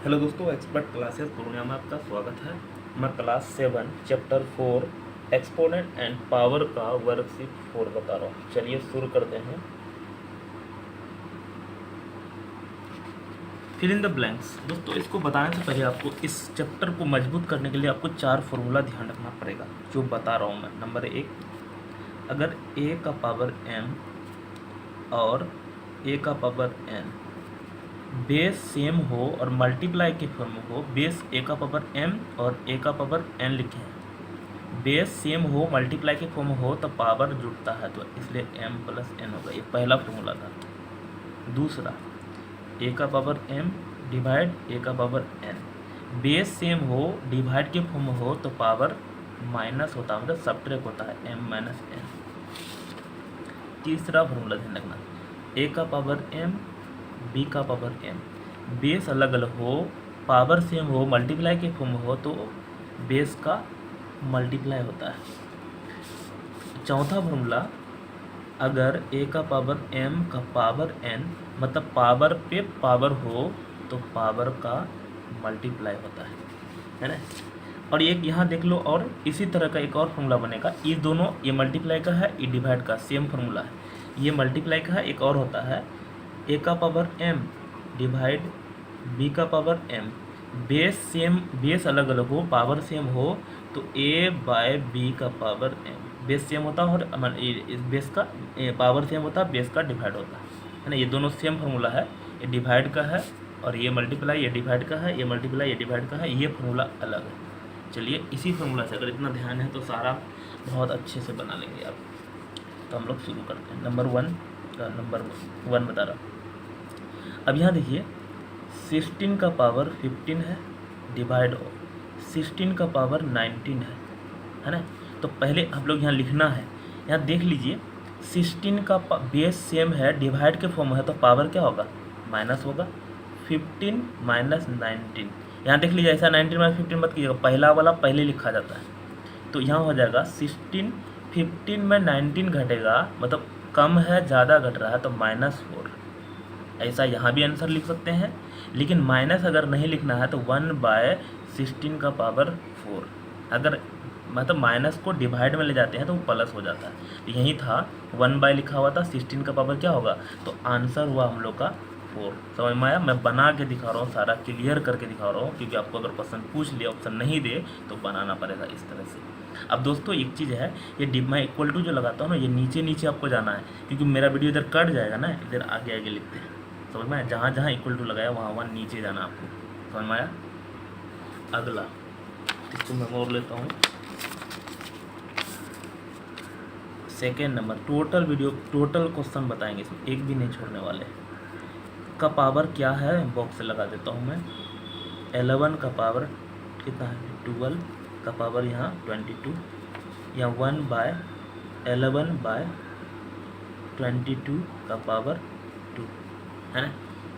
Hello दोस्तों, expert classes Purnia में आपका स्वागत है। मैं class 7 chapter 4 exponent and power का वर्कशीट 4 बता रहा हूँ। चलिए शुरू करते हैं। Fill in the blanks. दोस्तों, इसको बताने से पहले आपको इस चैप्टर को मजबूत करने के लिए आपको 4 फॉर्मूला ध्यान रखना पड़ेगा जो बता रहा हूँ मैं। नंबर 1, अगर a का पावर m और a का पावर n बेस सेम हो और मल्टीप्लाई के फॉर्म में हो, बेस a का पावर m और a का पावर n लिखे हैं, बेस सेम हो मल्टीप्लाई के फॉर्म में हो तो पावर जुड़ता है, तो इसलिए m प्लस n होगा। ये पहला फॉर्मूला था। दूसरा, a का पावर m डिवाइड a का पावर n, बेस सेम हो डिवाइड के फॉर्म में हो तो पावर माइनस होता है, मतलब सब्ट्रैक्ट होता है, m माइनस n। तीसरा फॉर्मूला ध्यान रखना, a का पावर m b का पावर m, बेस अलग अलग हो पावर सेम हो मल्टीप्लाई के फॉर्म हो तो बेस का मल्टीप्लाई होता है। चौथा फॉर्मूला, अगर a का पावर m का पावर n, मतलब पावर पे पावर हो तो पावर का मल्टीप्लाई होता है ना। और एक यहाँ देख लो, और इसी तरह का एक और फॉर्मूला बनेगा। ये दोनों, ये मल्टीप्लाई का है, ये डिवाइड का, सेम फॉर्मूला है। ये मल्टीप्लाई का है। एक और होता है a का पावर m डिवाइड b का power m, base same, base अलग अलग हो पावर सेम हो तो a बाय b का पावर m, बेस सेम होता है और इस बेस का पावर सेम होता है, बेस का डिवाइड होता है ना। ये दोनों सेम फार्मूला है। ये डिवाइड का है और ये मल्टीप्लाई, ये डिवाइड का है, ये मल्टीप्लाई, ये डिवाइड का है, ये फार्मूला अलग है। चलिए, इसी फार्मूला से अगर इतना ध्यान है तो सारा बहुत अच्छे से बना लेंगे आप। तो हम लोग शुरू करते हैं। नंबर 1 बता रहा हूँ। अब यहाँ देखिए, 16 का पावर 15 है डिवाइड 16 का पावर 19 है ना। तो पहले हम लोग यहाँ लिखना है, यहाँ देख लीजिए, 16 का बेस सेम है डिवाइड के फॉर्म है तो पावर क्या होगा, माइनस होगा। 15 माइनस 19, यहाँ देख लीजिए, ऐसा 19 माइनस 15 मत कीजिएगा, पहला वाला पहले लिखा जाता है। तो यहाँ हो जाएगा 16, 15 में 19 घटेगा, मतलब कम है ज़्यादा घट रहा है तो -4। ऐसा यहाँ भी आंसर लिख सकते हैं, लेकिन माइनस अगर नहीं लिखना है तो 1/16 का पावर 4, अगर मतलब माइनस को डिवाइड में ले जाते हैं तो वो प्लस हो जाता है। तो यही था, 1 लिखा हुआ था, 16 का पावर क्या होगा, तो आंसर हुआ हम लोग का 4। समझ में आया? मैं बना के दिखा रहा हूँ, सारा क्लियर करके दिखा रहा हूँ, क्योंकि आपको अगर क्वेश्चन पूछ लिया, ऑप्शन नहीं दे तो बनाना पड़ेगा इस तरह से। अब दोस्तों एक चीज़ है, ये मैं इक्वल टू जो लगाता हूँ ना, ये नीचे नीचे आपको जाना है, क्योंकि मेरा वीडियो इधर कट जाएगा ना, इधर आगे आगे लिखते हैं। समझ में आया? जहाँ जहाँ इक्वल टू लगाया वहाँ वहाँ नीचे जाना आपको। समझ में आया? अगला इसको मैं और लेता हूँ। सेकेंड नंबर, टोटल क्वेश्चन बताएंगे, इसमें एक भी नहीं छोड़ने वाले। का पावर क्या है, बॉक्स से लगा देता हूँ मैं। 11 का पावर कितना है, 12 का पावर यहाँ 22, या 1/11/22 का पावर 2 है ना।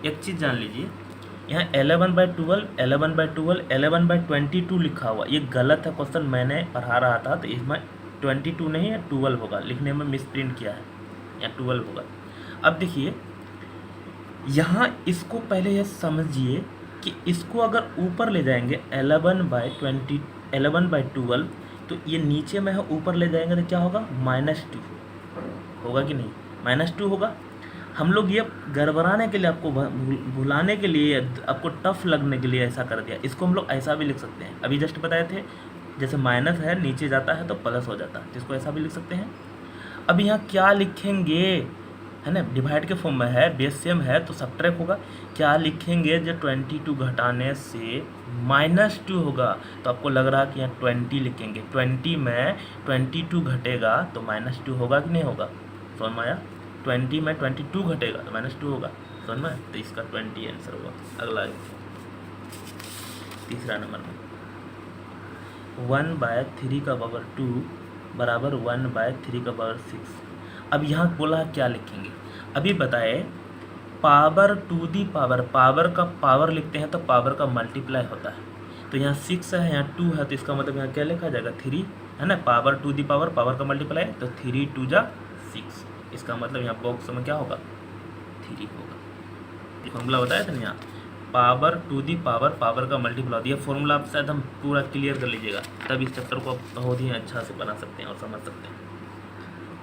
एक चीज़ जान लीजिए, यहाँ 11/12, 11/12, 11/22 लिखा हुआ, ये गलत है। क्वेश्चन मैंने पढ़ा रहा था तो इसमें 22 नहीं है, 12 होगा, लिखने में मिस प्रिंट किया है, या 12 होगा। अब देखिए, यहाँ इसको पहले ये समझिए कि इसको अगर ऊपर ले जाएंगे 11/20, 11/12, तो ये नीचे में है, ऊपर ले जाएंगे तो क्या होगा, -2 होगा कि नहीं, -2 होगा। हम लोग ये गड़बड़ाने के लिए, आपको भुलाने के लिए, आपको टफ लगने के लिए ऐसा कर दिया। इसको हम लोग ऐसा भी लिख सकते हैं, अभी जस्ट बताए थे, जैसे माइनस है नीचे जाता है तो प्लस हो जाता है, तो इसको ऐसा भी लिख सकते हैं। अब यहाँ क्या लिखेंगे, है ना, डिवाइड के फॉर्म में है, बेस सेम है तो सब्ट्रैक्ट होगा। क्या लिखेंगे, जो 22 घटाने से -2 होगा, तो आपको लग रहा है कि यहाँ 20 लिखेंगे, 20 में 22 घटेगा तो -2 होगा कि नहीं होगा। समझ में आया? 20 में 22 घटेगा तो -2 होगा। समझ में? तो इसका 20 आंसर होगा। अगला तीसरा नंबर में, 1/3 का पावर 2 बराबर 1/3 का पावर 6। अब यहाँ बोला क्या लिखेंगे, अभी बताए, power to the power, power का पावर लिखते हैं तो पावर का मल्टीप्लाई होता है। तो यहाँ 6 है, यहाँ 2 है, तो इसका मतलब यहाँ क्या लिखा जाएगा, 3 है ना। Power to the power, power का मल्टीप्लाई, तो 3 2 जा 6, इसका मतलब यहाँ बॉक्स में क्या होगा, 3 होगा। फॉर्मूला बताया था ना यहाँ, पावर टू दी पावर का मल्टीप्लाई होती है। फॉर्मूला आप शायद हम पूरा क्लियर कर लीजिएगा, तब इस चैप्टर को आप बहुत ही अच्छा से बना सकते हैं और समझ सकते हैं।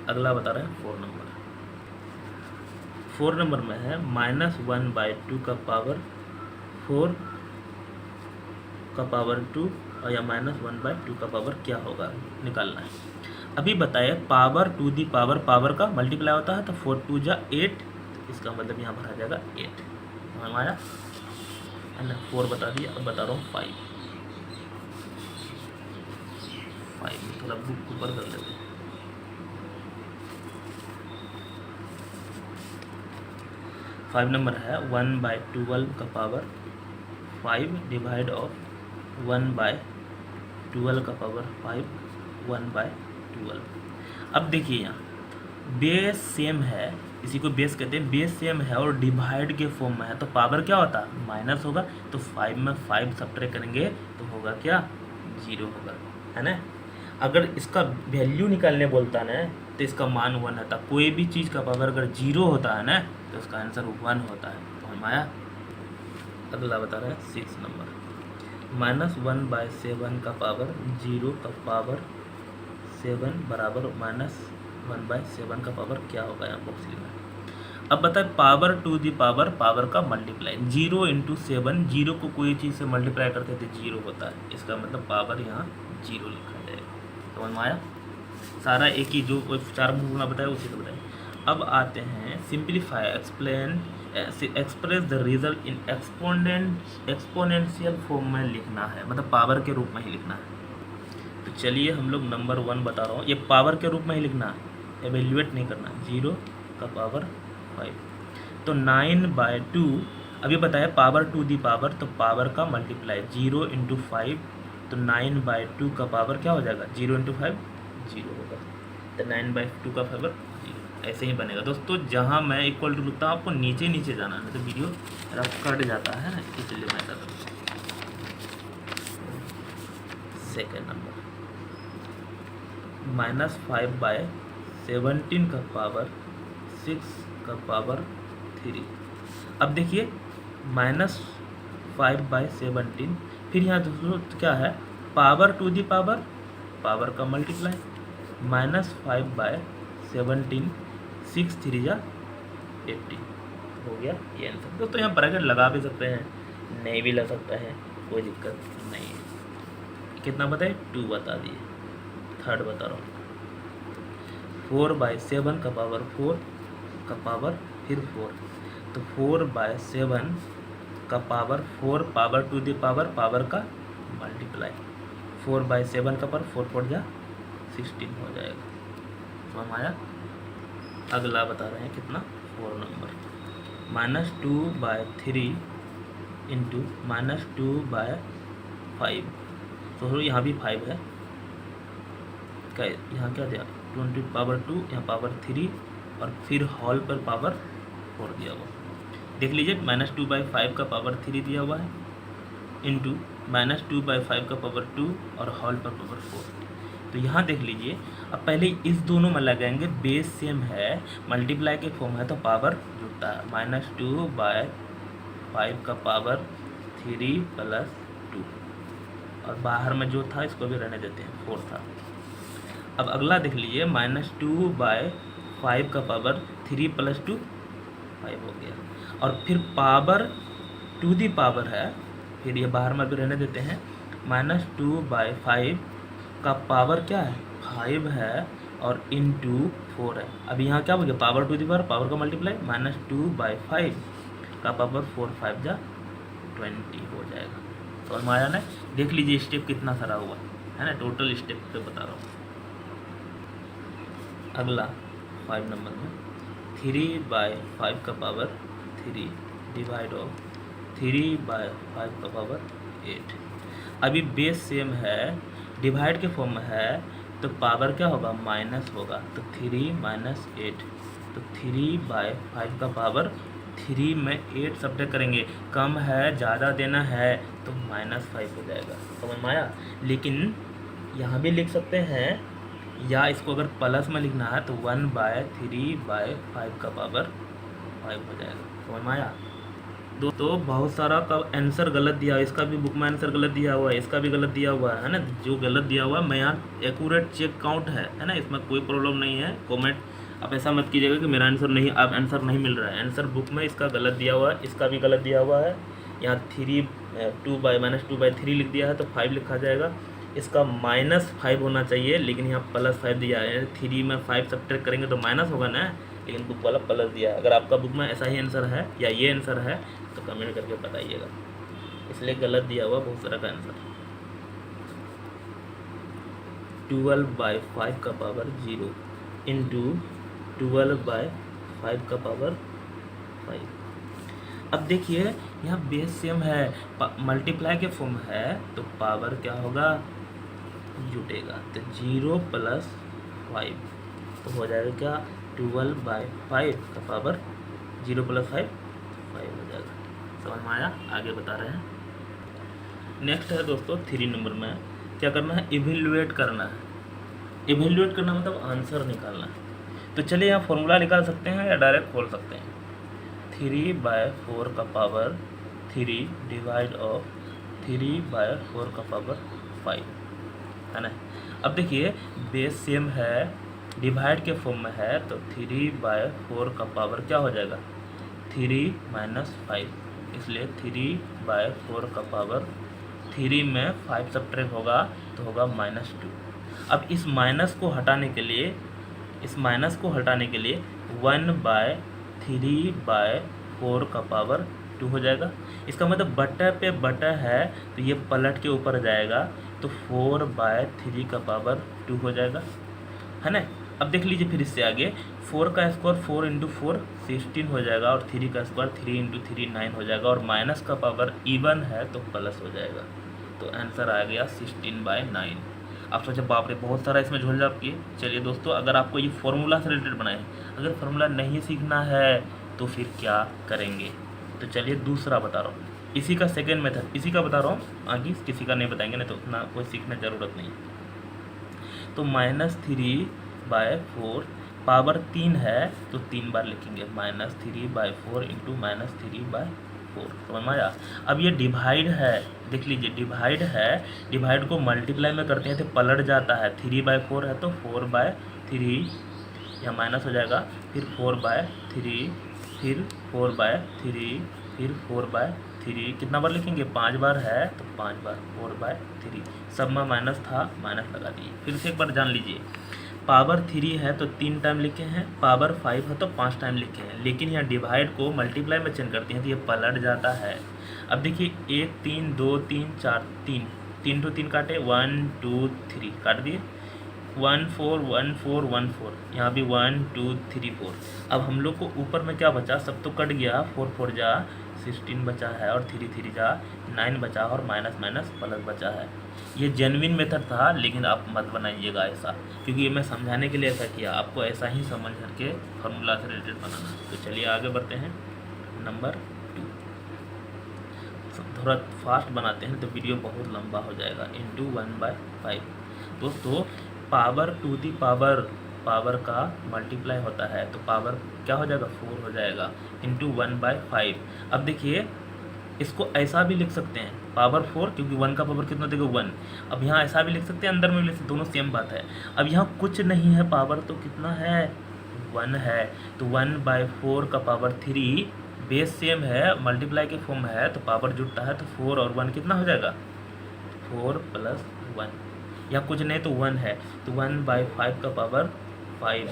अगला बता रहे हैं 4 नंबर में है -1/2 का पावर 4 का पावर 2 और या -1/2 का पावर क्या होगा निकालना है। अभी बताए पावर टू दी पावर का मल्टीप्लाई होता है, तो 4 2 जा 8, इसका मतलब यहाँ पर आ जाएगा 8। हमारा है ना, 4 बता दिया। अब बता रहा हूँ 5 थोड़ा बुक ऊपर कर लेते हैं। 5 नंबर है 1/12 का पावर 5 डिवाइड ऑफ 1/12 का पावर 5 1/12। अब देखिए यहाँ बेस सेम है, इसी को बेस कहते हैं, बेस सेम है और डिवाइड के फॉर्म में है, तो पावर क्या होता है माइनस होगा। तो 5 में 5 सब्ट्रैक्ट करेंगे तो होगा क्या 0 होगा, है ना। अगर इसका वैल्यू निकालने बोलता है ना, तो इसका मान 1 होता। कोई भी चीज़ का पावर अगर 0 होता है ना, तो उसका आंसर 1 होता है। तो हम आया। अगला बता रहा है 6 नंबर -1/7 का पावर 0 का पावर 7 बराबर -1/7 का पावर क्या होगा, यहाँ बॉक्स लिखना है। अब बताए पावर टू दी पावर का मल्टीप्लाई 0 × 7, 0 को कोई चीज़ से मल्टीप्लाई करते थे 0 होता है, इसका मतलब पावर यहाँ 0 लिखा जाएगा। समझ में आया। सारा एक ही जो 4 फॉर्मूला बताया उसी को बताए। अब आते हैं simplify express the result in exponential form में लिखना है, मतलब पावर के रूप में ही लिखना है। तो चलिए हम लोग नंबर 1 बता रहा हूँ, ये पावर के रूप में ही लिखना है, एवेल्यूएट नहीं करना। 0 का पावर 5, तो 9/2। अभी बताया पावर टू दी पावर, तो पावर का मल्टीप्लाई 0 × 5, तो 9/2 का पावर क्या हो जाएगा 0 × 5 0 होगा, तो 9/2 का पावर 0 ऐसे ही बनेगा। दोस्तों जहाँ मैं इक्वल टू लिखता हूँ आपको नीचे नीचे जाना है, तो वीडियो रफ कट जाता है ना, इसलिए मैं कर रहा हूँ। सेकेंड नंबर -5/17 का पावर 6 का पावर 3। अब देखिए -5/17, फिर यहाँ दोस्तों क्या है पावर टू दी पावर का मल्टीप्लाई -5/17 6 3 जा 18 हो गया ये आंसर। दोस्तों यहाँ ब्रैकेट लगा भी सकते हैं, नहीं भी लग सकता है, कोई दिक्कत नहीं है। कितना बताए 2 बता दिए। थर्ड बता रहा हूँ 4/7 का पावर 4 का पावर फिर 4, तो 4/7 का power 4 power to the power का मल्टीप्लाई 4/7 का पावर 4 4 जा 16 हो जाएगा। समझ आया। अगला बता रहे हैं कितना 4 नंबर -2/3 इंटू -2/5, तो यहाँ भी 5 है, क्या यहाँ क्या दिया 20/2, यहाँ पावर 3 और फिर हॉल पर पावर 4 दिया हुआ। देख लीजिए -2/5 का पावर 3 दिया हुआ है इंटू -2/5 का पावर 2 और हॉल पर पावर 4। तो यहाँ देख लीजिए, अब पहले इस दोनों में लगाएंगे, बेस सेम है, मल्टीप्लाई के फॉर्म है, तो पावर जुड़ता है। -2/5 का पावर 3 + 2 और बाहर में जो था इसको भी रहने देते हैं 4 था। अब अगला देख लीजिए -2/5 का पावर 3 + 2 5 हो गया, और फिर पावर टू दी पावर है, फिर ये बाहर में भी रहने देते हैं। -2/5 का पावर क्या है 5 है और इंटू 4 है। अब यहाँ क्या हो गया पावर टू दी पावर का मल्टीप्लाई -2/5 का पावर 4 5 जा 20 हो जाएगा। समझ में आया ना। देख लीजिए स्टेप कितना सारा हुआ है ना, टोटल स्टेप पे बता रहा हूँ। अगला 5 नंबर में 3/5 का पावर 3 डिवाइड ऑफ 3/5 का पावर 8। अभी बेस सेम है, डिवाइड के फॉर्म में है, तो पावर क्या होगा माइनस होगा, तो 3 - 8, तो 3/5 का पावर 3 में 8 सब्ट्रैक्ट करेंगे, कम है ज़्यादा देना है तो -5 हो जाएगा। समझ में आया। लेकिन यहाँ भी लिख सकते हैं, या इसको अगर प्लस में लिखना है तो 1/3/5 का पावर 5 हो जाएगा। समझ में आया। तो बहुत सारा का आंसर गलत दिया है, इसका भी बुक में आंसर गलत दिया हुआ है, इसका भी गलत दिया हुआ है ना। जो गलत दिया हुआ है मैं यहाँ एक्यूरेट चेक काउंट है ना, इसमें कोई प्रॉब्लम नहीं है। कमेंट आप ऐसा मत कीजिएगा कि मेरा आंसर नहीं, अब आंसर नहीं मिल रहा है। आंसर बुक में इसका गलत दिया हुआ है, इसका भी गलत दिया हुआ है। यहाँ 2/-3 लिख दिया है तो 5 लिखा जाएगा। इसका -5 होना चाहिए, लेकिन यहाँ +5 दिया है। 3 में 5 सब्ट्रैक्ट करेंगे तो माइनस होगा ना, लेकिन बुक वाला प्लस दिया है। अगर आपका बुक में ऐसा ही आंसर है या ये आंसर है तो कमेंट करके बताइएगा, इसलिए गलत दिया हुआ बहुत सारा का आंसर। 12/5 का पावर 0 इंटू 12/5 का पावर 5। अब देखिए यहाँ बेस सेम है, मल्टीप्लाई के फॉर्म है तो पावर क्या होगा, जुटेगा। तो 0 + 5 तो हो जाएगा क्या, 12/5 का पावर 0 + 5 5 हो जाएगा। समझ में आया? आगे बता रहे हैं। नेक्स्ट है दोस्तों 3 नंबर में क्या करना है, इवेल्युएट करना है। इवेल्युएट करना मतलब आंसर निकालना है। तो चलिए यहाँ फॉर्मूला निकाल सकते हैं या डायरेक्ट खोल सकते हैं। 3/4 का पावर 3 डिवाइड ऑफ 3/4 का पावर 5 है ना। अब देखिए बेस सेम है, डिवाइड के फॉर्म में है, तो 3/4 का पावर क्या हो जाएगा, 3 - 5, इसलिए 3/4 का पावर 3 में 5 सब्ट्रैक्ट होगा तो होगा -2। अब इस माइनस को हटाने के लिए 1/3/4 का पावर 2 हो जाएगा। इसका मतलब बटा पे बटा है तो ये पलट के ऊपर जाएगा, तो 4/3 का पावर 2 हो जाएगा, है ना। अब देख लीजिए फिर इससे आगे 4 का स्क्वायर 4 × 4 16 हो जाएगा, और 3 का स्क्वायर 3 × 3 9 हो जाएगा, और माइनस का पावर इवन है तो प्लस हो जाएगा। तो आंसर आ गया 16/9। आप सोचे बाप रे बहुत सारा इसमें झोलझाप किए। चलिए दोस्तों, अगर आपको ये फॉर्मूला से रिलेटेड बनाए, अगर फॉर्मूला नहीं सीखना है तो फिर क्या करेंगे, तो चलिए दूसरा बता रहा हूँ, इसी का सेकेंड मेथड इसी का बता रहा हूँ, आगे किसी का नहीं बताएंगे, नहीं तो उतना कोई सीखने ज़रूरत नहीं। तो -3/4 पावर 3 है तो 3 बार लिखेंगे, -3/4 इंटू -3/4। समझ में आया? अब ये डिवाइड है, देख लीजिए डिवाइड है, डिवाइड को मल्टीप्लाई में करते हैं तो पलट जाता है। 3/4 है तो 4/3 या माइनस हो जाएगा, फिर 4/3, फिर 4/3, फिर 4/3। कितना बार लिखेंगे, 5 बार है तो 5 बार 4/3। सब में माइनस था, माइनस लगा दिए। फिर से एक बार जान लीजिए, पावर 3 है तो 3 टाइम लिखे हैं, पावर 5 है तो 5 टाइम लिखे हैं, लेकिन यहाँ डिवाइड को मल्टीप्लाई में चेंज करते हैं तो ये पलट जाता है। अब देखिए 1 3 2 3 4 3 तो 3 काटे, 1 2 3 काट दिए, 1 4 1 4 1 4, यहाँ भी 1 2 3 4। अब हम लोग को ऊपर में क्या बचा, सब तो कट गया, 4 4 जा 16 बचा है, और 3 3 जा 9 बचा, और माइनस माइनस प्लस बचा है। ये जेन्युइन मेथड था, लेकिन आप मत बनाइएगा ऐसा, क्योंकि ये मैं समझाने के लिए ऐसा किया, आपको ऐसा ही समझ करके फार्मूला से रिलेटेड बनाना। तो चलिए आगे बढ़ते हैं, नंबर 2। थोड़ा फास्ट बनाते हैं तो वीडियो बहुत लंबा हो जाएगा। इंटू 1/5 दोस्तों, पावर टू दी पावर का मल्टीप्लाई होता है तो पावर क्या हो जाएगा, 4 हो जाएगा, इंटू 1/5। अब देखिए इसको ऐसा भी लिख सकते हैं, पावर 4, क्योंकि 1 का पावर कितना देगा 1। अब यहाँ ऐसा भी लिख सकते हैं, अंदर में भी लिख सकते, दोनों सेम बात है। अब यहाँ कुछ नहीं है, पावर तो कितना है, 1 है, तो 1/4 का पावर 3, बेस सेम है, मल्टीप्लाई के फॉर्म है तो पावर जुटता है, तो 4 और 1 कितना हो जाएगा, 4 + 1। यहाँ कुछ नहीं तो 1 है, तो 1/5 का पावर 5,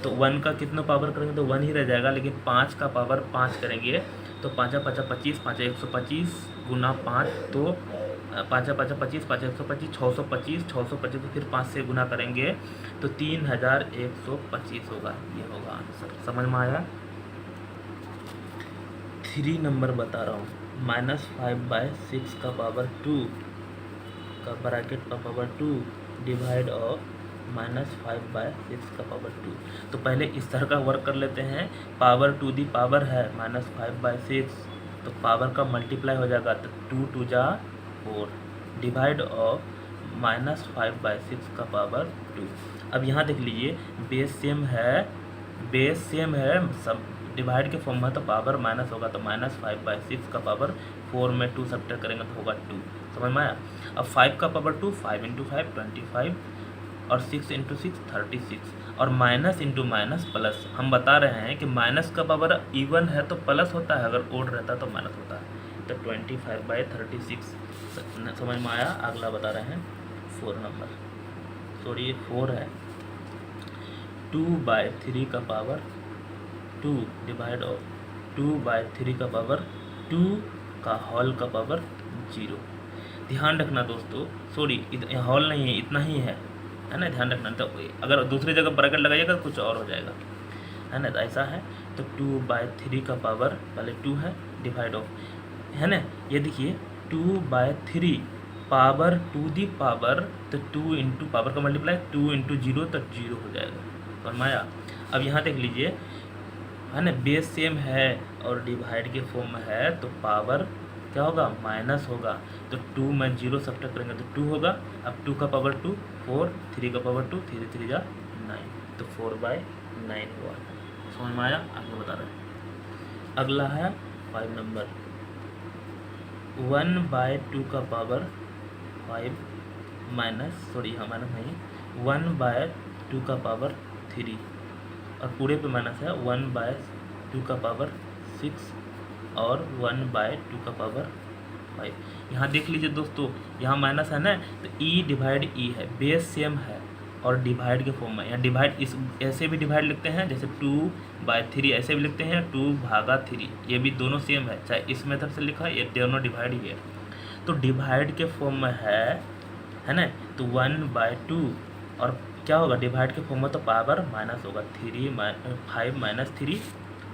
तो 1 का कितना पावर करेंगे तो 1 ही रह जाएगा, लेकिन 5 का पावर 5 करेंगे तो 5 5 25, 5 125 गुना 5, तो 5 5 25, 5 125, 625, 625 तो फिर 5 से गुना करेंगे तो 3125 होगा। ये होगा आंसर। समझ में आया? 3 नंबर बता रहा हूँ, -5/6 का पावर 2 का ब्रैकेट का पावर 2 डिवाइड ऑफ -5/6 का पावर 2। तो पहले इस तरह का वर्क कर लेते हैं, पावर टू दी पावर है -5/6, तो पावर का मल्टीप्लाई हो जाएगा, तो 2 2 जा 4 डिवाइड ऑफ -5/6 का पावर 2। अब यहाँ देख लीजिए बेस सेम है, सब डिवाइड के फॉर्म में तो पावर माइनस होगा, तो -5/6 का पावर 4 में 2 सब्ट्रैक्ट करेंगे तो होगा 2। समझ में आया। अब 5 का पावर 2, 5 × 5 25 और 6 × 6 36 और माइनस इंटू माइनस प्लस। हम बता रहे हैं कि माइनस का पावर इवन है तो प्लस होता है, अगर ओड रहता है तो माइनस होता है। तो 25/36 समझ में आया। अगला बता रहे हैं 4 नंबर, सॉरी ये 4 है। 2/3 का पावर 2 डिवाइड ऑफ 2/3 का पावर 2 का होल का पावर 0। ध्यान रखना दोस्तों, सॉरी होल नहीं है, इतना ही है ना, ध्यान रखना। तो अगर दूसरी जगह ब्रैकेट लगाइएगा तो कुछ और हो जाएगा, है ना। तो ऐसा है, तो 2/3 का पावर पहले 2 है डिवाइड ऑफ, है ना। ये देखिए 2/3 पावर टू दी पावर, तो 2 × पावर का मल्टीप्लाई 2 × 0 तो 0 हो जाएगा, समझ में आया। अब यहाँ देख लीजिए, है ना, बेस सेम है और डिवाइड के फॉर्म में है तो पावर क्या होगा, माइनस होगा। तो 2 में 0 सब्ट्रैक्ट करेंगे तो 2 होगा। अब 2 का पावर 2 4, 3 का पावर 2, 3 3 जा 9, तो 4/9 हुआ। समझ में आया। आगे बता रहे हैं, अगला है 5 नंबर। 1/2 का पावर 5 माइनस, सॉरी यहाँ माइनस नहीं, 1/2 का पावर 3 और पूरे पे माइनस है, 1/2 का पावर 6 और 1/2 का पावर 5। यहाँ देख लीजिए दोस्तों, यहाँ माइनस है ना, तो ई डिवाइड ई है, बेस सेम है और डिवाइड के फॉर्म में। यहाँ डिवाइड इस ऐसे भी डिवाइड लिखते हैं, जैसे 2/3 ऐसे भी लिखते हैं, 2/3, ये भी दोनों सेम है, चाहे इस मेथड से लिखा है, ये दोनों डिवाइड ही है। तो डिवाइड के फॉर्म में है ना, तो 1/2 और क्या होगा, डिवाइड के फॉर्म में तो पावर माइनस होगा, 5 - 3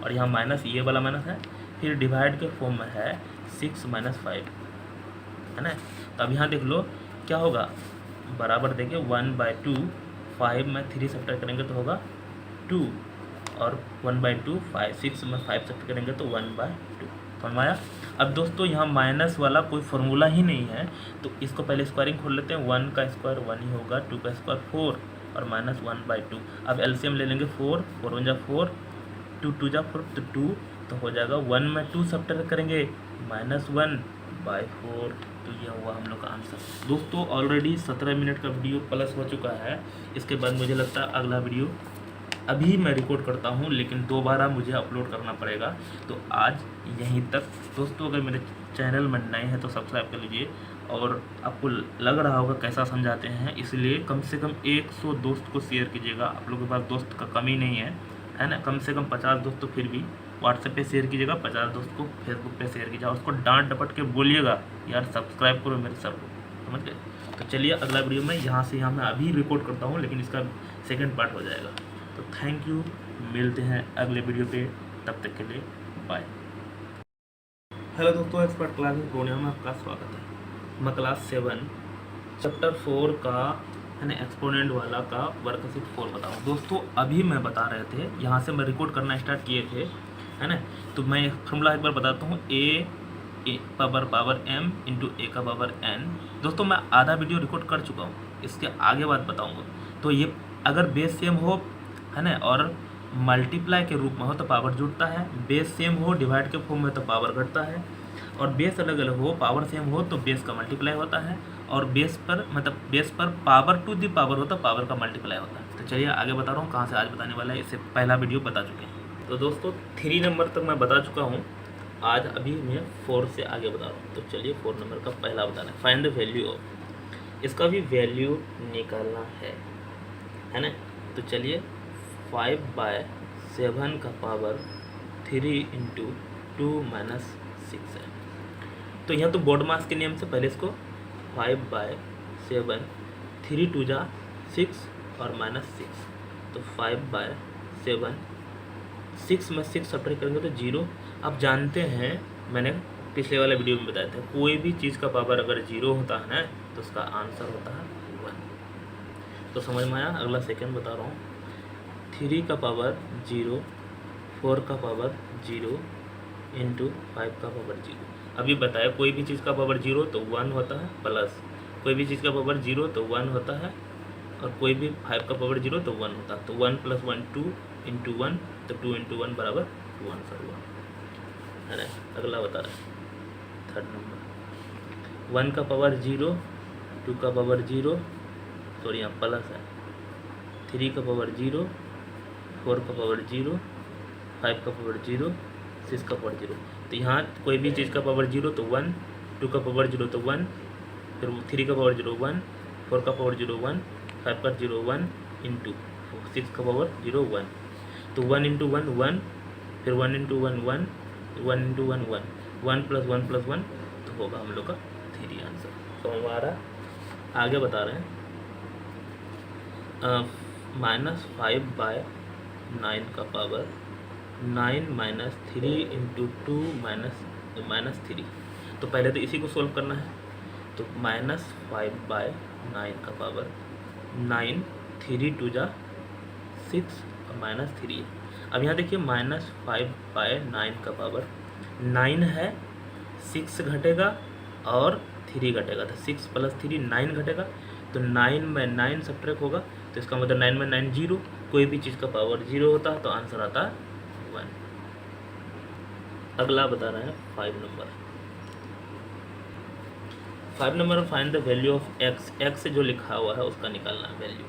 और यहाँ माइनस, ये वाला माइनस है। फिर डिवाइड के फॉर्म में है 6 - 5, है ना। तो अब यहाँ देख लो क्या होगा, बराबर देखिए 1/2, 5 में 3 सब्ट्रैक्ट करेंगे तो होगा 2 और 1/2, 6 में 5 सब्ट्रैक्ट करेंगे तो 1/2। समझ में आया। अब दोस्तों यहाँ माइनस वाला कोई फॉर्मूला ही नहीं है, तो इसको पहले स्क्वायरिंग खोल लेते हैं। 1 का स्क्वायर 1 ही होगा, 2 का स्क्वायर 4 और माइनस 1/2। अब एलसीएम ले लेंगे, 4 4 1 जा 4, 2 2 जा 4, तो 2 तो हो जाएगा। 1 में 2 सब्ट्रैक्ट करेंगे -1/4, तो यह हुआ हम लोग का आंसर। दोस्तों ऑलरेडी 17 मिनट का वीडियो प्लस हो चुका है। इसके बाद मुझे लगता है अगला वीडियो अभी मैं रिकॉर्ड करता हूँ, लेकिन दोबारा मुझे अपलोड करना पड़ेगा। तो आज यहीं तक दोस्तों। अगर मेरे चैनल में नए हैं तो सब्सक्राइब कर लीजिए, और आपको लग रहा होगा कैसा समझाते हैं, इसलिए कम से कम 100 दोस्त को शेयर कीजिएगा। आप लोगों के पास दोस्त का कमी नहीं है ना, कम से कम 50 दोस्त तो फिर भी व्हाट्सएप पे शेयर कीजिएगा, 50 दोस्त को फेसबुक पे शेयर कीजिएगा। उसको डांट डपट के बोलिएगा यार सब्सक्राइब करो मेरे सर को, समझ गए। तो चलिए अगला वीडियो में यहाँ से मैं अभी रिकॉर्ड करता हूँ, लेकिन इसका सेकेंड पार्ट हो जाएगा। तो थैंक यू, मिलते हैं अगले वीडियो पे, तब तक के लिए बाय। हेलो दोस्तों, एक्सपर्ट क्लासेस पूर्णिया में आपका स्वागत है। मैं क्लास 7 चैप्टर 4 का है ना एक्सपोनेंट वाला का वर्कशीट 4 बताऊँ। दोस्तों अभी मैं बता रहे थे, यहाँ से मैं रिकॉर्ड करना स्टार्ट किए थे, है ना। तो मैं फॉर्मूला एक बार बताता हूँ, ए पावर m इंटू ए का पावर n। दोस्तों मैं आधा वीडियो रिकॉर्ड कर चुका हूँ, इसके आगे बात बताऊँगा। तो ये अगर बेस सेम हो, है ना, और मल्टीप्लाई के रूप में हो तो पावर जुड़ता है, बेस सेम हो डिवाइड के फॉर्म में तो पावर घटता है, और बेस अलग अलग हो पावर सेम हो तो बेस का मल्टीप्लाई होता है, और बेस पर पावर टू दी पावर हो तो पावर का मल्टीप्लाई होता है। तो चलिए आगे बता रहा हूँ, कहाँ से आज बताने वाला है, इससे पहला वीडियो बता चुके हैं। तो दोस्तों 3 नंबर तक मैं बता चुका हूँ, आज अभी मैं 4 से आगे बता रहा हूँ। तो चलिए 4 नंबर का पहला बताना है, फाइंड द वैल्यू ऑफ। इसका भी वैल्यू निकालना है ना। तो चलिए 5/7 का पावर 3 × 2 - 6 है। तो यहाँ तो बोर्ड मास के नियम से पहले इसको 5/7, 3 2 जा 6 और -6, तो 5/7, 6 में 6 सब्ट्रैक्ट करेंगे तो 0। आप जानते हैं, मैंने पिछले वाले वीडियो में बताया था, कोई भी चीज़ का पावर अगर 0 होता है ना तो उसका आंसर होता है 1। तो समझ में आया। अगला सेकंड बता रहा हूँ, 3 का पावर 0, 4 का पावर 0 इंटू 5 का पावर 0। अभी बताया कोई भी चीज़ का पावर 0 तो 1 होता है, प्लस कोई भी चीज़ का पावर 0 तो 1 होता है, और कोई भी 5 का पावर 0 तो 1 होता है। तो 1 + 1 2 × 1, तो 2 × 1 बराबर टू आंसर हुआ, है ना। अगला बता रहे हैं थर्ड नंबर, 1 का पावर 0, 2 का पावर 0, सॉरी यहाँ प्लस है, 3 का पावर 0, 4 का पावर 0, 5 का पावर 0, 6 का पावर 0। तो यहाँ कोई भी चीज़ का पावर 0 तो 1, 2 का पावर 0 तो 1, फिर 3 का पावर 0 1, 4 का पावर 0 1, 5 का 0 1 इंटू 6 का पावर 0 1। तो 1 इंटू 1 1, फिर 1 इंटू 1 1, 1 इंटू 1 1, 1 प्लस 1 प्लस 1, तो होगा हम लोग का 3 आंसर। तो हमारा आगे बता रहे हैं -5/9 का पावर 9 माइनस 3 इंटू 2 माइनस 3। तो पहले तो इसी को सोल्व करना है। तो -5/9 का पावर 9, 3 2 जा 6 और -3 है। अब यहाँ देखिए -5/9 का पावर 9 है, 6 घटेगा और 3 घटेगा, तो 6 प्लस 3 9 घटेगा। तो 9 में 9 सब्ट्रैक्ट होगा, तो इसका मतलब 9 में 9 0। कोई भी चीज़ का पावर 0 होता है तो आंसर आता है 1। अगला बता रहे हैं 5 नंबर। 5 नंबर में find the value of x. X जो लिखा हुआ है उसका निकालना है वैल्यू।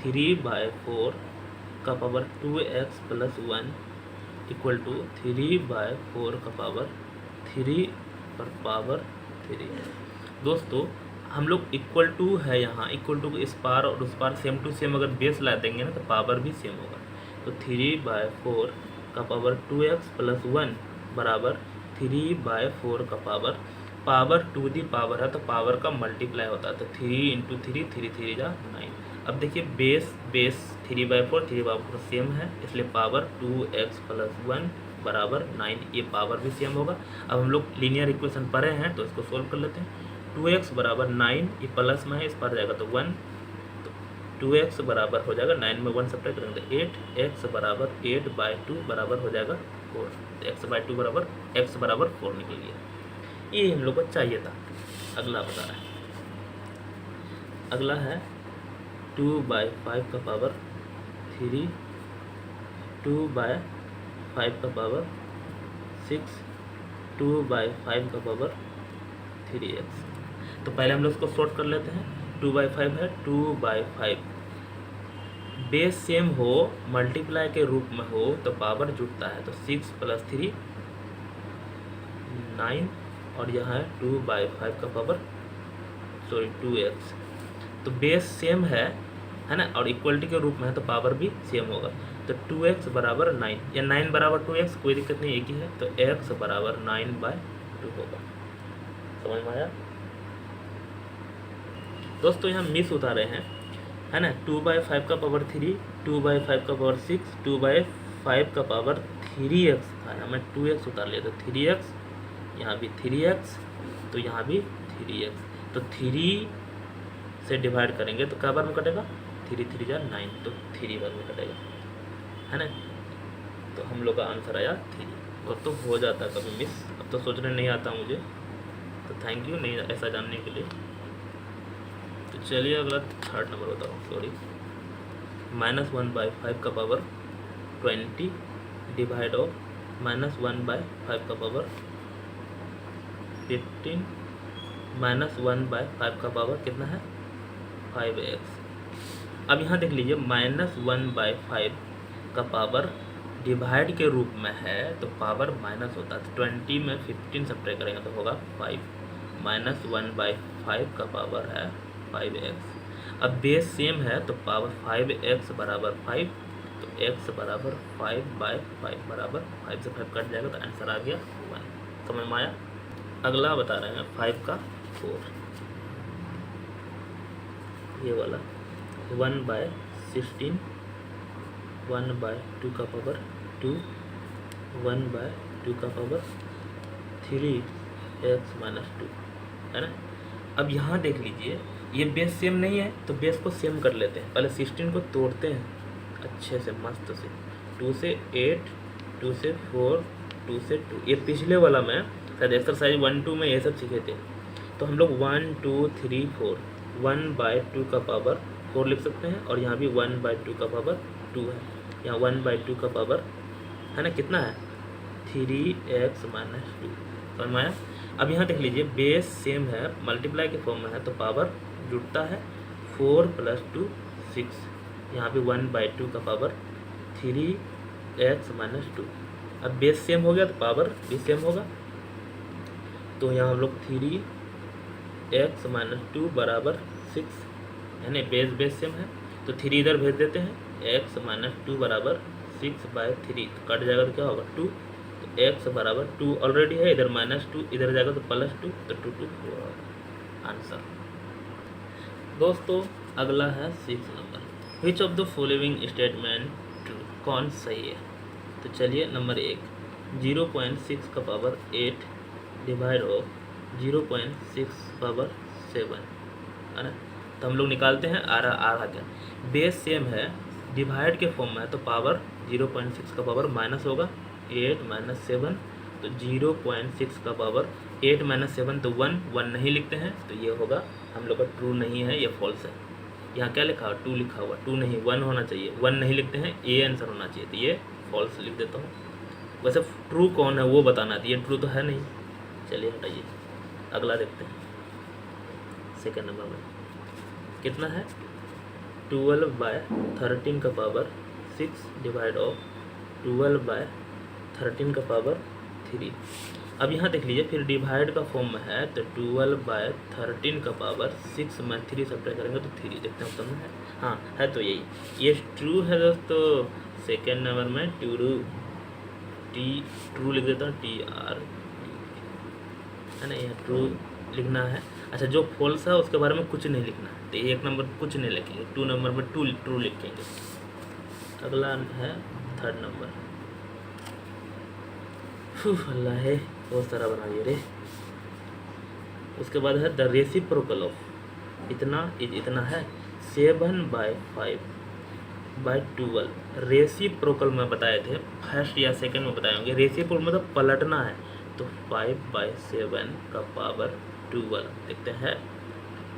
3/4 का power 2x plus 1 equal to 3/4 का पावर 3 पर पावर 3। दोस्तों हम लोग इक्वल टू है, यहाँ इक्वल टू इस पार और उस पार सेम टू सेम अगर बेस ला देंगे ना तो पावर भी सेम होगा। तो 3/4 का पावर 2x प्लस 1 बराबर 3/4 का पावर टू दी पावर है तो पावर का मल्टीप्लाई होता है। तो 3 इंटू 3, 3 3 जा 9। अब देखिए बेस 3/4 3/4 सेम है, इसलिए पावर 2x प्लस 1 बराबर 9, ये पावर भी सेम होगा। अब हम लोग लीनियर इक्वेशन पढ़े हैं तो इसको सोल्व कर लेते हैं। 2x बराबर 9, ये प्लस में है, इस पर जाएगा तो 1, तो 2x बराबर हो जाएगा 9 में 1 सब्ट्रैक्ट करेंगे तो 8x बराबर 8/2 बराबर हो जाएगा 4। तो x/2 बराबर x बराबर 4 निकल गया। ये हम लोग को चाहिए था। अगला बता रहा है, अगला है 2/5 का पावर 3, 2/5 का पावर 6, 2/5 का पावर 3x। तो पहले हम लोग इसको शॉर्ट कर लेते हैं। 2/5 है, 2/5 बेस सेम हो मल्टीप्लाई के रूप में हो तो पावर जुड़ता है। तो 6 प्लस 3 9 और यहाँ है 2/5 का पावर 2x। तो बेस सेम है ना, और इक्वलिटी के रूप में है तो पावर भी सेम होगा। तो 2x बराबर 9 या 9 बराबर 2x, कोई दिक्कत नहीं, एक ही है। तो x बराबर 9/2 होगा। समझ में आया दोस्तों? यहाँ मिस उतारे हैं, है ना। 2/5 का पावर 3, 2/5 का पावर 6, 2/5 का पावर 3x था, हमें 2x उतार लिया। तो 3x, यहाँ भी 3x, तो यहाँ भी 3x। तो 3 से डिवाइड करेंगे तो क्या बार में कटेगा, 3 3 जा 9, तो 3 बार में कटेगा, है ना। तो हम लोग का आंसर आया 3। और तो हो जाता है कभी मिस, अब तो सोचने नहीं आता मुझे। तो थैंक यू नहीं ऐसा जानने के लिए। तो चलिए अगला थर्ड नंबर बताओ। सॉरी, -1/5 का पावर 20 डिवाइड ऑफ -1/5 का पावर 15 -1/5 का पावर कितना है 5x। अब यहाँ देख लीजिए -1/5 का पावर डिवाइड के रूप में है तो पावर माइनस होता है। तो 20 में 15 सब्ट्रैक्ट करेंगे तो होगा 5। -1/5 का पावर है 5x। अब बेस सेम है तो पावर 5x बराबर 5, तो x बराबर 5/5 बराबर 5 से 5 कट जाएगा तो आंसर आ गया 1। समझ में आया? अगला बता रहे हैं 5 का 4, ये वाला 1/16, 1/2 का पावर 2, 1/2 का पावर 3x - 2, है ना। अब यहाँ देख लीजिए ये बेस सेम नहीं है तो बेस को सेम कर लेते हैं। पहले 16 को तोड़ते हैं अच्छे से मस्त से, 2 से 8, 2 से 4, 2 से 2। ये पिछले वाला में शायद एक्सरसाइज 1 2 में ये सब सीखे थे। तो हम लोग 1 2 3 4 1/2 का पावर 4 लिख सकते हैं, और यहाँ भी 1/2 का पावर 2 है। यहाँ 1/2 का पावर है ना, कितना है 3x माइनस 2, समझ में आया। अब यहाँ देख लीजिए बेस सेम है, मल्टीप्लाई के फॉर्म में है तो पावर जुड़ता है 4 + 2 6, यहाँ पे 1/2 का पावर 3x माइनस 2। अब बेस सेम हो गया तो पावर भी सेम होगा, तो यहाँ हम लोग 3x माइनस 2 बराबर 6, यानी बेस सेम है तो 3 इधर भेज देते हैं, x माइनस 2 बराबर 6/3, तो कट जाएगा तो क्या होगा 2, तो x बराबर 2 ऑलरेडी है, इधर -2 इधर जाएगा तो +2, तो 2 2 4 आंसर। दोस्तों अगला है 6 number, which of the following statement true, कौन सही है। तो चलिए नंबर 1, 0.6 का पावर 8 डिवाइड ऑफ 0.6 पावर 7, है ना, तो हम लोग निकालते हैं आ रहा क्या, बेस सेम है डिवाइड के फॉर्म में है तो पावर 0.6 का पावर माइनस होगा 8 - 7, तो 0.6 का पावर 8 - 7 तो 1 नहीं लिखते हैं, तो ये होगा हम लोग का ट्रू नहीं है, ये फॉल्स है। यहाँ क्या लिखा हुआ 2 लिखा हुआ, 2 नहीं 1 होना चाहिए, 1 नहीं लिखते हैं, ए आंसर होना चाहिए, तो ये फॉल्स लिख देता हूँ। वैसे ट्रू कौन है वो बताना था, ये ट्रू तो है नहीं। चलिए हटाइए, अगला देखते हैं। सेकेंड नंबर में कितना है 12/13 का पावर 6 डिवाइड ऑफ 12/13 का पावर 3। अब यहाँ देख लीजिए फिर डिवाइड का फॉर्म में है तो 12/13 का पावर 6 में 3 सब्ट्रैक्ट करेंगे तो 3, देखते हैं उत्तर में है, हाँ है, तो यही ये ट्रू है दोस्तों। सेकेंड नंबर में ट्रू लिख देता हूँ, TR, है ना, यहाँ ट्रू लिखना है। अच्छा जो फॉल्स है उसके बारे में कुछ नहीं लिखना है, तो 1 नंबर कुछ नहीं लिखेंगे, 2 नंबर में ट्रू लिखेंगे। अगला है थर्ड नंबर, अल्लाह है बहुत सारा बना दिया रे। उसके बाद है द रेसिप्रोकल ऑफ, इतना है 7/5/12, रेसिप्रोकल में बताए थे फर्स्ट या सेकंड में बताए होंगे, रेसिप्रोकल मतलब पलटना है, तो 5/7 का पावर 12, देखते हैं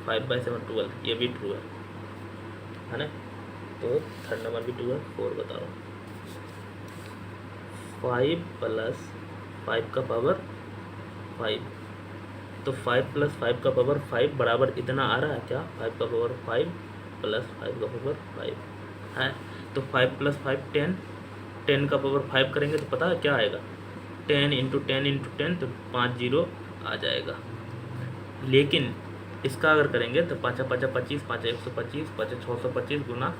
5/7 12, ये भी ट्रू है ना, तो थर्ड नंबर भी ट्रू है। 4 बता रहा हूँ, 5 + 5 का पावर 5, तो 5 + 5 का पावर 5 बराबर इतना आ रहा है क्या, 5 का पावर 5 + 5 का पावर 5 है, तो 5 + 5 10, 10 का पावर 5 करेंगे तो पता है क्या आएगा, 10 × 10 × 10, तो 5 0 आ जाएगा। लेकिन इसका अगर करेंगे तो 5 × 5 = 25, 5 × 125, 5 × 625 गुना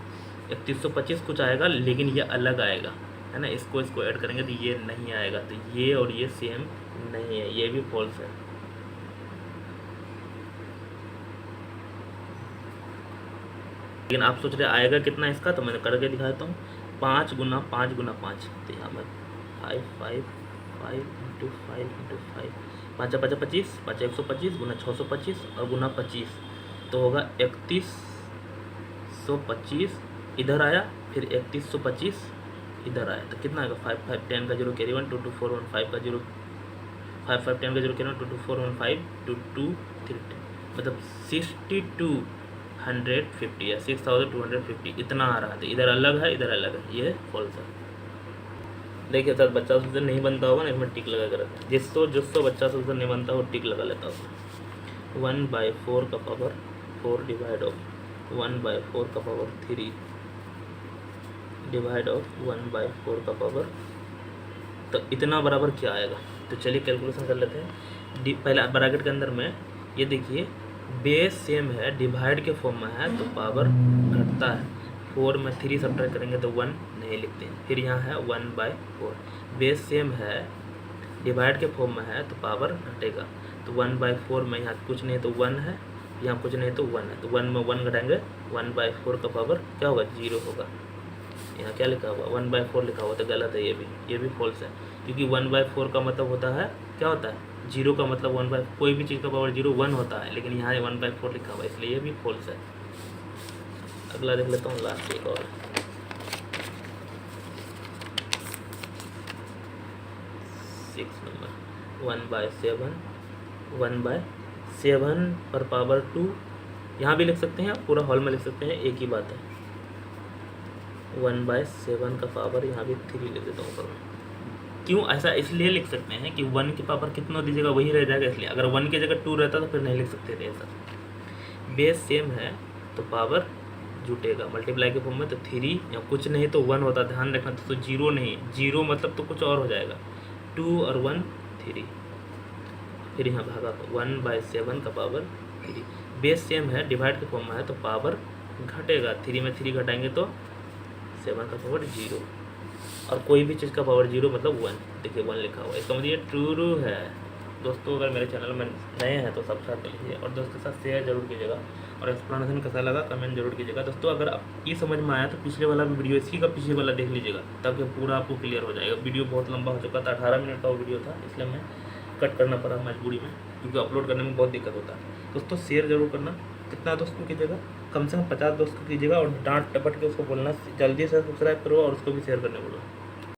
3125 कुछ आएगा, लेकिन ये अलग आएगा, है ना, इसको ऐड करेंगे तो ये नहीं आएगा, तो ये और ये सेम नहीं है, ये भी फॉल्स है। लेकिन आप सोच रहे आएगा कितना इसका, तो मैंने करके दिखा देता हूँ, 5 × 5 × 5, तो यहाँ पर 5 5 5 × 5 × 5, 5 × 5 = 25, 5 × 125 गुना 625 और गुना 25, तो होगा 3125 इधर आया, फिर 3125 इधर आया, तो कितना आएगा 5 5 10 का 0 कैरी 1 2 2 4 1 5 का 0 5 5 10 का 0 कैरी 1 2 2 4 1 5 2 2 3 मतलब 6250 या 6250 इतना आ रहा था, इधर अलग है इधर अलग है, ये फॉल्स है। देखिए सर बच्चा से नहीं बनता होगा ना, इसमें टिक लगा कर रखा है, जिसको बच्चा से नहीं बनता वो टिक लगा लेता होगा। 1/4 का पावर 4 डिवाइड ऑफ 1/4 का पावर 3 डिवाइड ऑफ 1/4 का पावर, तो इतना बराबर क्या आएगा, तो चलिए कैलकुलेशन कर लेते हैं। पहले ब्रैकेट के अंदर में ये देखिए बेस सेम है डिवाइड के फॉर्म में है तो पावर घटता है, 4 में 3 सब्ट्रैक्ट करेंगे तो 1 नहीं लिखते हैं, फिर यहाँ है 1/4, बेस सेम है डिवाइड के फॉर्म में है तो पावर घटेगा, तो 1/4 में यहाँ कुछ नहीं तो 1 है, यहाँ कुछ नहीं तो 1 है, तो 1 में 1 घटाएंगे, 1/4 का पावर क्या होगा 0 होगा। यहाँ क्या लिखा हुआ 1/4 लिखा हुआ, तो गलत है, ये भी फॉल्स है, क्योंकि 1/4 का मतलब होता है क्या होता है 0 का मतलब 1/, कोई भी चीज़ का पावर 0 1 होता है, लेकिन यहाँ 1/4 लिखा हुआ है, इसलिए ये भी फॉल्स है। अगला देख लेता हूँ, लास्ट एक और 6 नंबर 1/7 पर पावर 2, यहाँ भी लिख सकते हैं आप, पूरा हॉल में लिख सकते हैं, एक ही बात है। 1/7 का पावर यहाँ भी 3 लिख देता हूँ ऊपर में, क्यों ऐसा इसलिए लिख सकते हैं कि 1 की पावर कितना दीजिएगा वही रह जाएगा, इसलिए अगर 1 की जगह 2 रहता तो फिर नहीं लिख सकते थे ऐसा। बेस सेम है तो पावर जुटेगा मल्टीप्लाई के फॉर्म में, तो 3 या कुछ नहीं तो 1 होता, ध्यान रखना। तो 0 नहीं, 0 मतलब तो कुछ और हो जाएगा, 2 और 1 3, फिर यहाँ भागा 1/7 का पावर 3। बेस सेम है, डिवाइड के फॉर्म में है तो पावर घटेगा, 3 में 3 घटाएंगे तो 7 का पावर 0, और कोई भी चीज़ का पावर 0 मतलब 1। देखिए 1 लिखा हुआ है, इसका मतलब ये ट्रू है। दोस्तों अगर मेरे चैनल में नए हैं तो सब्सक्राइब कर लीजिए और दोस्तों के साथ शेयर जरूर कीजिएगा, और एक्सप्लेनेशन कैसा लगा कमेंट जरूर कीजिएगा। दोस्तों अगर आप ये समझ में आया तो पिछले वाला भी वीडियो इसी का पिछले वाला देख लीजिएगा, ताकि पूरा आपको क्लियर हो जाएगा। वीडियो बहुत लंबा हो चुका था, 18 मिनट का वो वीडियो था, इसलिए मैं कट करना पड़ा मजबूरी में, क्योंकि अपलोड करने में बहुत दिक्कत होता है। दोस्तों शेयर जरूर करना, कितना दोस्तों कीजिएगा, कम से कम 50 दोस्तों कीजिएगा, और डांट टपट के उसको बोलना जल्दी से सब्सक्राइब करो और उसको भी शेयर करने बोलो।